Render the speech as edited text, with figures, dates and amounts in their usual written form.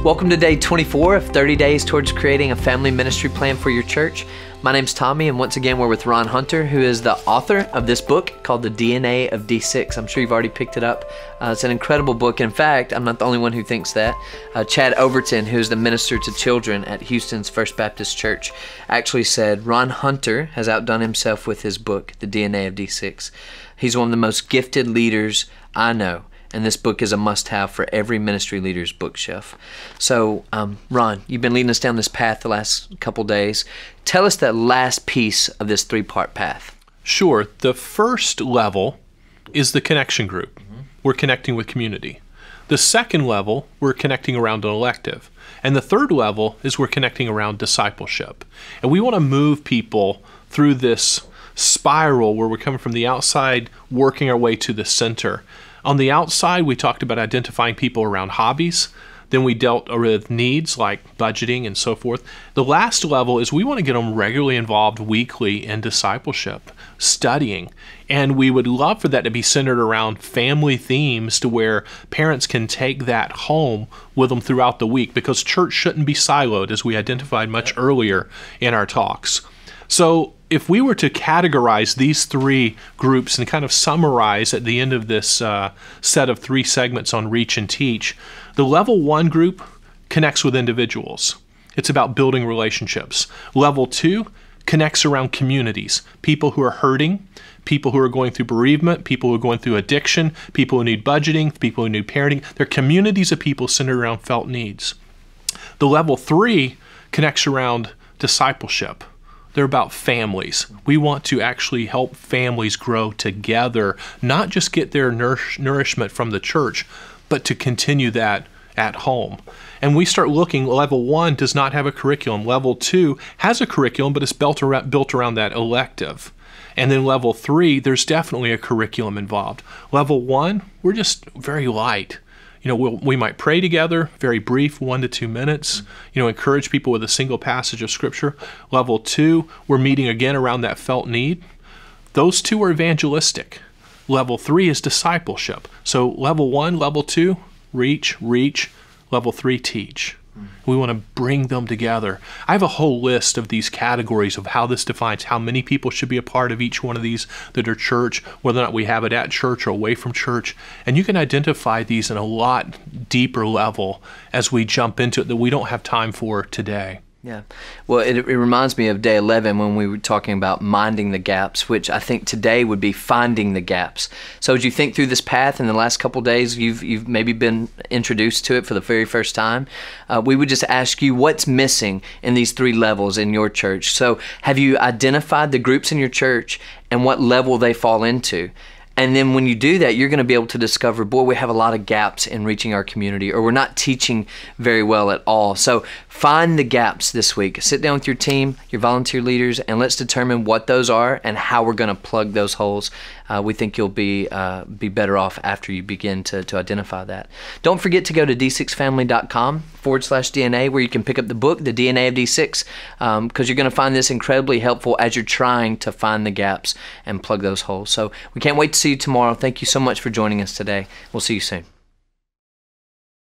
Welcome to day 24 of 30 days towards creating a family ministry plan for your church. My name's Tommy, and once again we're with Ron Hunter, who is the author of this book called The DNA of D6. I'm sure you've already picked it up. It's an incredible book. In fact, I'm not the only one who thinks that. Chad Overton, who's the minister to children at Houston's First Baptist Church, actually said Ron Hunter has outdone himself with his book, The DNA of D6. He's one of the most gifted leaders I know. And this book is a must-have for every ministry leader's bookshelf. So, Ron, you've been leading us down this path the last couple days. Tell us that last piece of this three-part path. Sure. The first level is the connection group. We're connecting with community. The second level, we're connecting around an elective. And the third level is we're connecting around discipleship. And we want to move people through this spiral where we're coming from the outside, working our way to the center. On the outside, we talked about identifying people around hobbies. Then we dealt with needs like budgeting and so forth. The last level is we want to get them regularly involved weekly in discipleship, studying. And we would love for that to be centered around family themes to where parents can take that home with them throughout the week, because church shouldn't be siloed, as we identified much earlier in our talks. So if we were to categorize these three groups and kind of summarize at the end of this set of three segments on Reach and Teach, the level 1 group connects with individuals. It's about building relationships. Level 2 connects around communities, people who are hurting, people who are going through bereavement, people who are going through addiction, people who need budgeting, people who need parenting. They're communities of people centered around felt needs. The level 3 connects around discipleship. They're about families. We want to actually help families grow together, not just get their nourishment from the church, but to continue that at home. And we start looking, level 1 does not have a curriculum. Level 2 has a curriculum, but it's built around that elective. And then level 3, there's definitely a curriculum involved. Level 1, we're just very light. We might pray together, very brief, 1 to 2 minutes, encourage people with a single passage of Scripture. Level 2, we're meeting again around that felt need. Those two are evangelistic. Level 3 is discipleship. So level 1, level 2, reach. Level 3, teach. We want to bring them together. I have a whole list of these categories of how this defines how many people should be a part of each one of these that are church, whether or not we have it at church or away from church. And you can identify these in a lot deeper level as we jump into it that we don't have time for today. Yeah. Well, it reminds me of day 11 when we were talking about minding the gaps, which I think today would be finding the gaps. So as you think through this path in the last couple of days, you've maybe been introduced to it for the very first time. We would just ask you what's missing in these three levels in your church. So have you identified the groups in your church and what level they fall into? And then when you do that, you're going to be able to discover, boy, we have a lot of gaps in reaching our community, or we're not teaching very well at all. So find the gaps this week. Sit down with your team, your volunteer leaders, and let's determine what those are and how we're going to plug those holes. We think you'll be better off after you begin to identify that. Don't forget to go to d6family.com/DNA, where you can pick up the book, The DNA of D6, because you're going to find this incredibly helpful as you're trying to find the gaps and plug those holes. So we can't wait to see you tomorrow. Thank you so much for joining us today. We'll see you soon.